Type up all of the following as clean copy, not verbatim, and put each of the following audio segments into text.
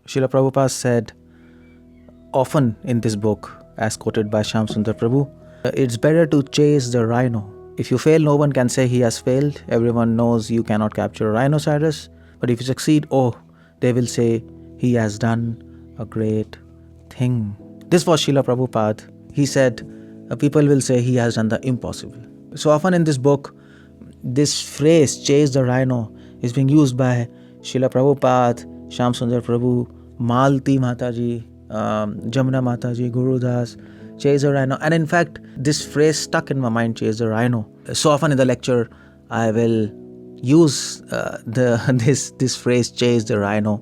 Srila Prabhupada said often in this book, as quoted by 𝗪𝗲𝗪, it's better to chase the rhino. If you fail, no one can say he has failed. Everyone knows you cannot capture a rhinoceros. But if you succeed, they will say he has done a great thing. This was Srila Prabhupada. He said, people will say he has done the impossible. So often in this book, this phrase, chase the rhino, is being used by Srila Prabhupada, 𝗪𝗲𝗪, Malti Mataji, Jamuna Mataji, Guru Das, chase the rhino. And in fact, this phrase stuck in my mind, chase the rhino. So often in the lecture, I will use this phrase, chase the rhino,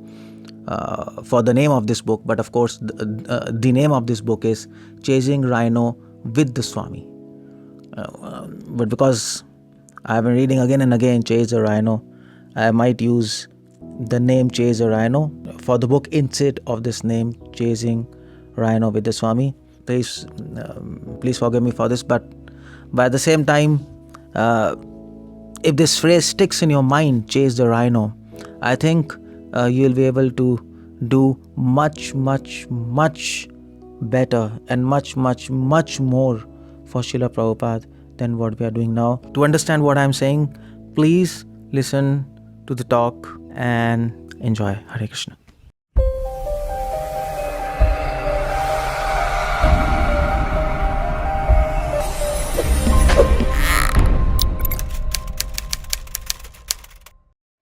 for the name of this book. But of course, the name of this book is Chasing Rhino with the Swami. But because I have been reading again and again, Chase the Rhino, I might use the name Chase the Rhino for the book instead of this name, Chasing Rhino with the Swami. Please forgive me for this. But at the same time, if this phrase sticks in your mind, chase the rhino, I think you'll be able to do much, much, much better and much, much, much more for Srila Prabhupada than what we are doing now. To understand what I'm saying, please listen to the talk and enjoy. Hare Krishna.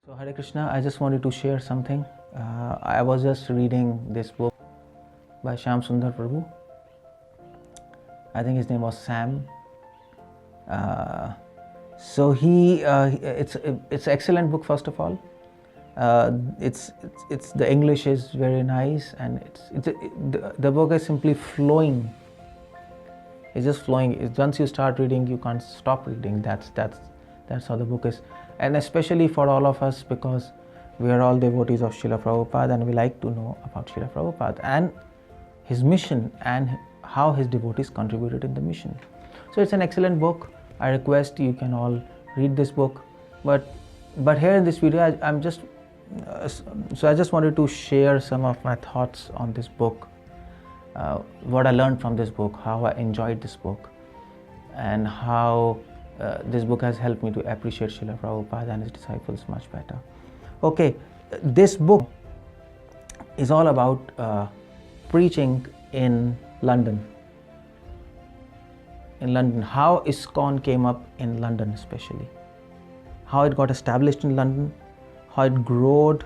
So Hare Krishna, I just wanted to share something. I was just reading this book by 𝗪𝗲𝗪. I think his name was Sam. So it's an excellent book. First of all, it's the English is very nice, and the book is simply flowing. It's just flowing. Once you start reading, you can't stop reading. That's how the book is, and especially for all of us, because we are all devotees of Srila Prabhupada, and we like to know about Srila Prabhupada and his mission and how his devotees contributed in the mission. So it's an excellent book. I request you can all read this book. But here in this video, I just wanted to share some of my thoughts on this book, what I learned from this book, how I enjoyed this book, and how this book has helped me to appreciate Srila Prabhupada and his disciples much better. Okay, this book is all about preaching in London. How Iskcon came up in London, especially how it got established in London, how it grew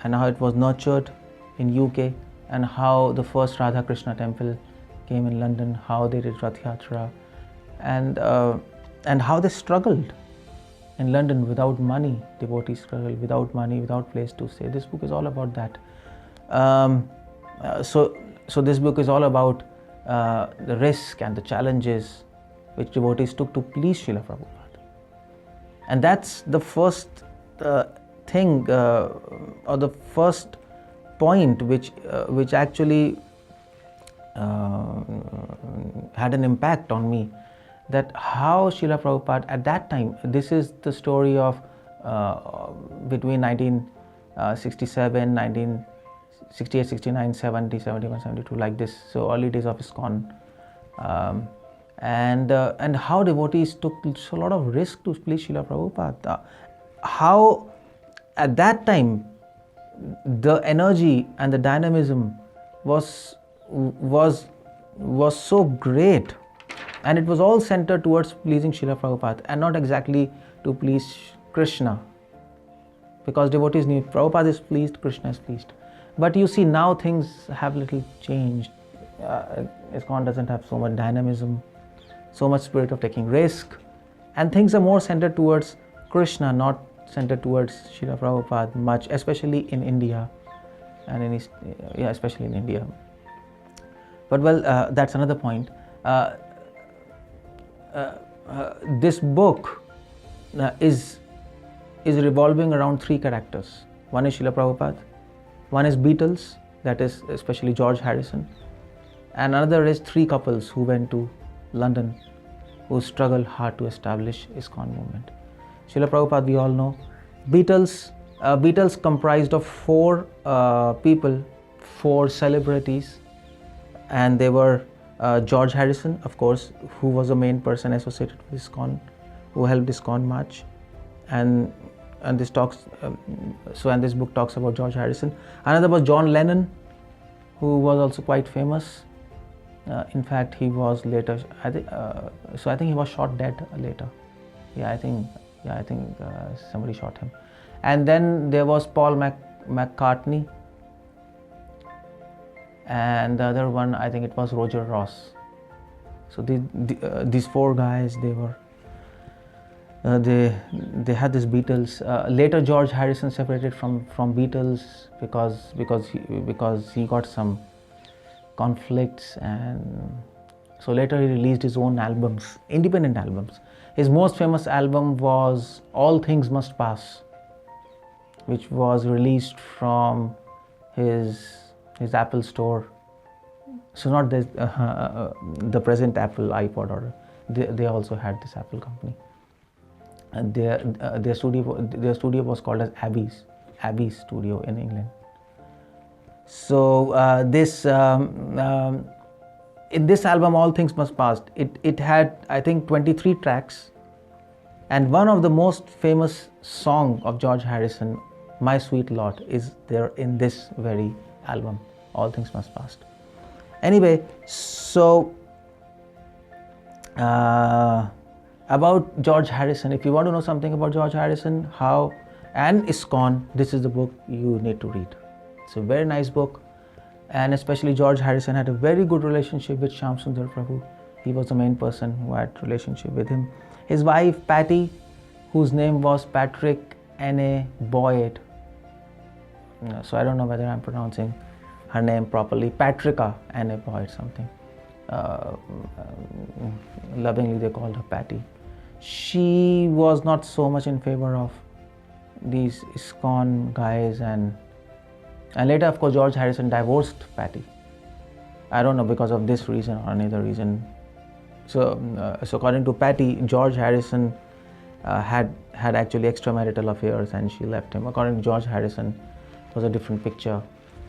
and how it was nurtured in UK, and how the first Radha Krishna temple came in London, how they did Rath Yatra, and how they struggled in London without money. Devotees struggled without money, without place to stay. This book is all about that. So this book is all about the risk and the challenges which devotees took to please Srila Prabhupada. And that's the first thing, or the first point which actually had an impact on me, that how Srila Prabhupada at that time, this is the story of between 1967, 1968, 69, 70, 71, 72, like this, so early days of Iskcon, and how devotees took a lot of risk to please Srila Prabhupada. How at that time the energy and the dynamism was so great, and it was all centered towards pleasing Srila Prabhupada and not exactly to please Krishna, because devotees knew Prabhupada is pleased, Krishna is pleased. But you see, now things have little changed. Iskcon doesn't have so much dynamism, so much spirit of taking risk, and things are more centered towards Krishna, not centered towards Srila Prabhupada much, especially in India, and especially in India. But well, that's another point. This book is revolving around three characters. One is Srila Prabhupada, one is Beatles, that is especially George Harrison, and another is three couples who went to London, who struggled hard to establish Iskcon movement. Srila Prabhupada, we all know. Beatles comprised of four people 4 celebrities, and they were George Harrison, of course, who was the main person associated with Iskcon, who helped Iskcon much, and this talks. And this book talks about George Harrison. Another was John Lennon, who was also quite famous. In fact, he was later. I think he was shot dead later. I think somebody shot him. And then there was Paul McCartney, and the other one, I think it was Roger Ross. So these 4 guys, they were they had this Beatles. Later George Harrison separated from Beatles because he got some conflicts, and so later he released his own albums, independent albums. His most famous album was All Things Must Pass, which was released from his Apple store. So not the present Apple iPod, or they also had this Apple company. And their studio was called as Abbey's Studio in England. So in this album, All Things Must Pass, it had, I think, 23 tracks, and one of the most famous song of George Harrison, My Sweet Lord, is there in this very album, All Things Must Pass. Anyway, so about George Harrison, if you want to know something about George Harrison, and Iskcon, this is the book you need to read. It's a very nice book, and especially George Harrison had a very good relationship with 𝗪𝗪 Prabhu. He was the main person who had relationship with him. His wife Patty, whose name was Patrick N.A. Boyd. So I don't know whether I'm pronouncing her name properly. Patricka N.A. Boyd something. Lovingly they called her Patty. She was not so much in favor of these Iskcon guys, and later, of course, George Harrison divorced Patty. I don't know, because of this reason or another reason. So according to Patty, George Harrison had actually extramarital affairs, and she left him. According to George Harrison, it was a different picture.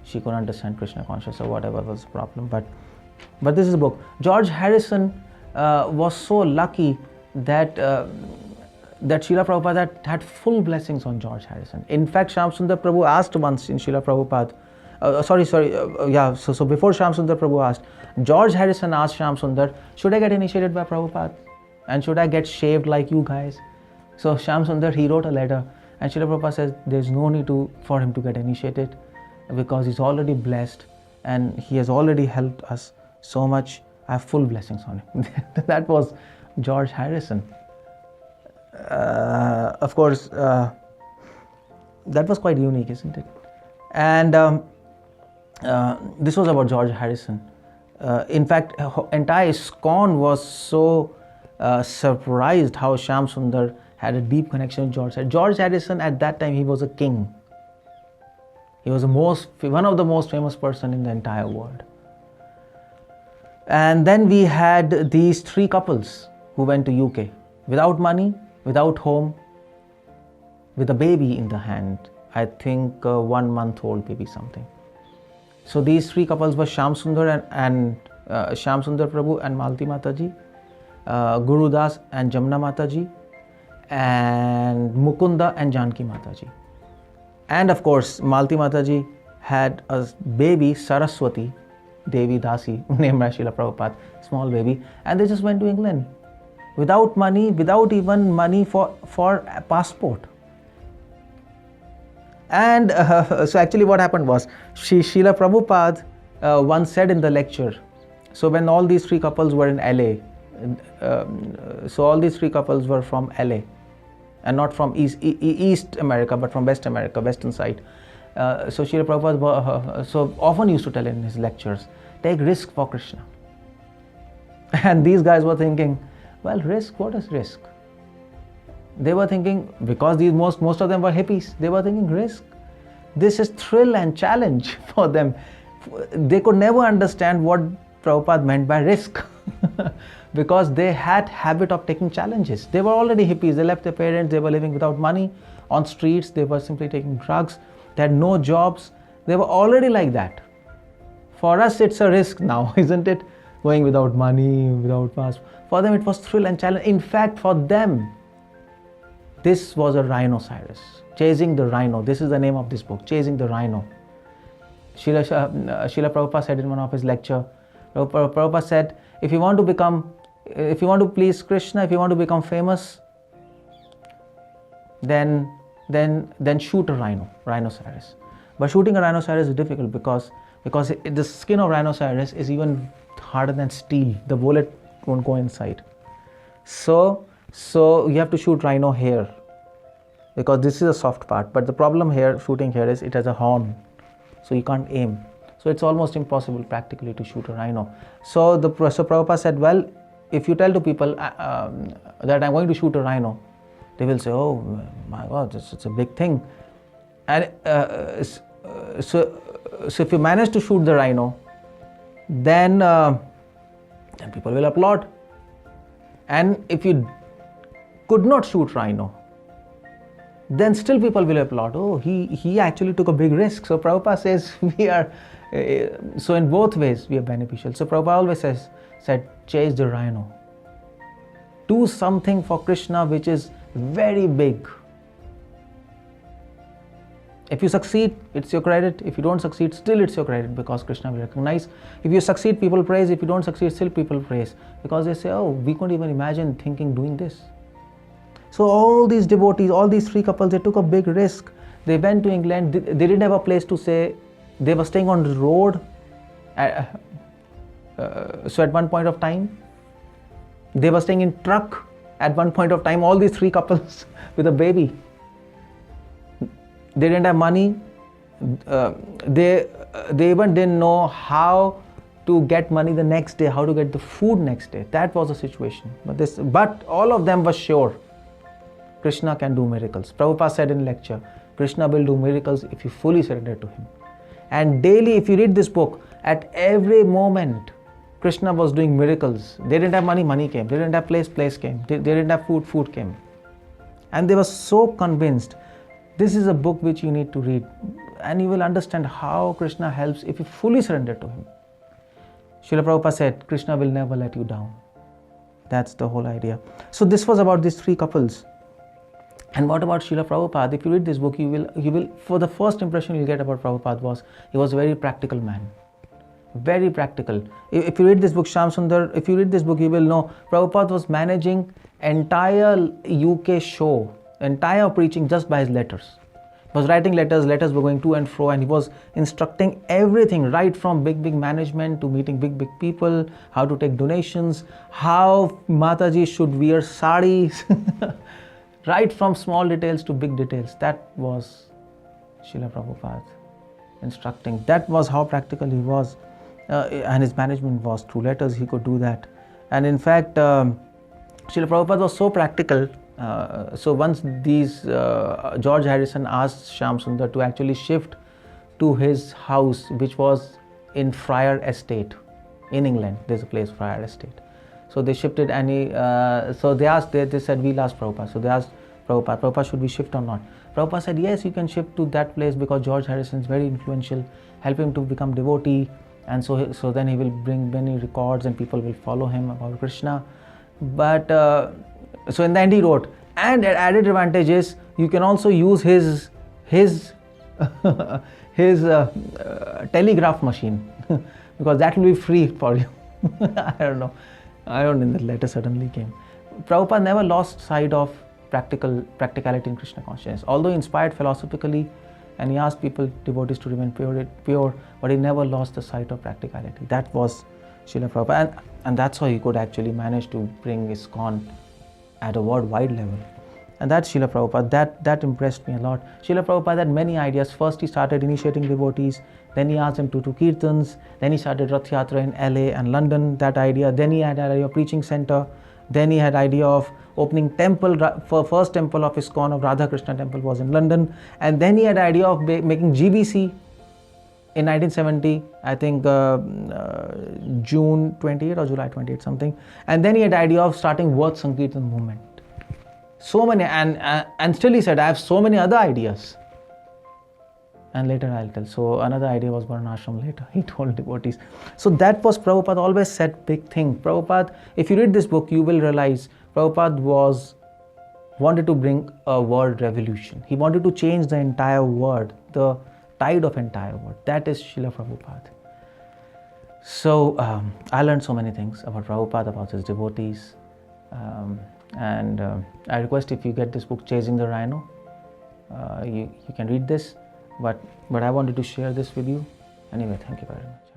She couldn't understand Krishna consciousness or whatever was the problem. But this is a book. George Harrison was so lucky that Srila Prabhupada had full blessings on George Harrison. In fact, 𝗪𝗪 Prabhu asked once in Srila Prabhupada, so before 𝗪𝗪 Prabhu asked, George Harrison asked 𝗪𝗪, should I get initiated by Prabhupada? And should I get shaved like you guys? So 𝗪𝗪, he wrote a letter, and Srila Prabhupada says there's no need for him to get initiated, because he's already blessed and he has already helped us so much. I have full blessings on him. That was George Harrison. Of course, that was quite unique, isn't it? And this was about George Harrison. In fact, entire Iskcon was so surprised how 𝗪𝗪 had a deep connection with George Harrison. George Harrison, at that time, he was a king. He was one of the most famous person in the entire world. And then we had these 3 couples who went to UK without money, without home, with a baby in the hand. I think 1 month old baby something. So these 3 couples were 𝗪𝗪 and 𝗪𝗪 Prabhu and Malti Mataji, Guru Das and Jamna Mataji, and Mukunda and Janki Mataji. And of course, Malti Mataji had a baby, Saraswati Devi Dasi, named by Srila Prabhupada, small baby, and they just went to England without money, without even money for a passport. And so actually what happened was, Srila Prabhupada once said in the lecture, so when all these 3 couples were in LA, so all these 3 couples were from LA, and not from East America, but from West America, western side. So Srila Prabhupada so often used to tell in his lectures, take risk for Krishna. And these guys were thinking, well, risk, what is risk? They were thinking, because these most of them were hippies, they were thinking risk. This is thrill and challenge for them. They could never understand what Prabhupada meant by risk because they had habit of taking challenges. They were already hippies. They left their parents. They were living without money on streets. They were simply taking drugs. They had no jobs. They were already like that. For us, it's a risk now, isn't it? Going without money, without pass. For them, it was thrill and challenge. In fact, for them, this was a rhinoceros. Chasing the rhino. This is the name of this book, Chasing the Rhino. Srila Prabhupada said in one of his lecture, Prabhupada said, if you want to please Krishna, if you want to become famous, then shoot a rhinoceros. But shooting a rhinoceros is difficult because the skin of rhinoceros is even harder than steel. The bullet won't go inside. So you have to shoot rhino hair, because this is a soft part. But the problem here, shooting here, is it has a horn, so you can't aim. So it's almost impossible practically to shoot a rhino. So Prabhupada said, well, if you tell to people that I'm going to shoot a rhino, they will say, oh my God, it's a big thing. And so if you manage to shoot the rhino, then people will applaud. And if you could not shoot rhino, then still people will applaud. Oh, he actually took a big risk. So Prabhupada says we are, so in both ways we are beneficial. So Prabhupada always said, chase the rhino. Do something for Krishna which is very big. If you succeed, it's your credit. If you don't succeed, still it's your credit, because Krishna will recognize. If you succeed, people praise. If you don't succeed, still people praise, because they say, oh, we couldn't even imagine doing this. So all these devotees, all these three couples, they took a big risk. They went to England. They didn't have a place to stay. They were staying on the road. So at one point of time, they were staying in truck at one point of time, all these three couples with a baby. They didn't have money. They even didn't know how to get money the next day, how to get the food next day. That was the situation. But all of them were sure Krishna can do miracles. Prabhupada said in lecture, Krishna will do miracles if you fully surrender to him. And daily, if you read this book, at every moment, Krishna was doing miracles. They didn't have money, money came. They didn't have place came. They didn't have food came. And they were so convinced. This is a book which you need to read, and you will understand how Krishna helps if you fully surrender to him. Srila Prabhupada said, Krishna will never let you down. That's the whole idea. So this was about these three couples. And what about Srila Prabhupada? If you read this book, you will, for the first impression you'll get about Prabhupada was, he was a very practical man. Very practical. If you read this book, Shyam Sundar, if you read this book, you will know Prabhupada was managing entire UK show, entire preaching just by his letters. He was writing letters were going to and fro, and he was instructing everything, right from big management to meeting big people, how to take donations, how Mataji should wear saris, right from small details to big details. That was Srila Prabhupada instructing. That was how practical he was, and his management was through letters. He could do that. And in fact, Srila Prabhupada was so practical. So once George Harrison asked Shyam Sundar to actually shift to his house, which was in Friar Estate in England. There's a place, Friar Estate. So they shifted, and they said, we'll ask Prabhupada. So they asked Prabhupada, should we shift or not? Prabhupada said, yes, you can shift to that place, because George Harrison is very influential. Help him to become devotee, and so then he will bring many records and people will follow him about Krishna. But so in the end he wrote, and added advantage is you can also use his telegraph machine, because that will be free for you. I don't know. And the letter suddenly came. Prabhupada never lost sight of practicality in Krishna consciousness. Although he inspired philosophically, and he asked devotees to remain pure, but he never lost the sight of practicality. That was Srila Prabhupada, and that's how he could actually manage to bring Iskcon at a worldwide level. And that's Srila Prabhupada. That impressed me a lot. Srila Prabhupada had many ideas. First he started initiating devotees, then he asked them to do kirtans, then he started Rath Yatra in LA and London, that idea. Then he had an idea of preaching center, then he had idea of opening temple. First temple of Iskcon, of Radha Krishna temple, was in London. And then he had idea of making GBC in 1970, I think June 28 or July 28 something. And then he had idea of starting Worth Sankirtan movement. So many, and still he said, I have so many other ideas. And later I'll tell. So another idea was Varnashram later. He told devotees. So that was Prabhupada always said big thing. Prabhupada, if you read this book, you will realize Prabhupada wanted to bring a world revolution. He wanted to change the entire world, the tide of entire world. That is Srila Prabhupada. So I learned so many things about Prabhupada, about his devotees. I request, if you get this book, Chasing the Rhino, you can read this. But I wanted to share this with you. Anyway, thank you very much.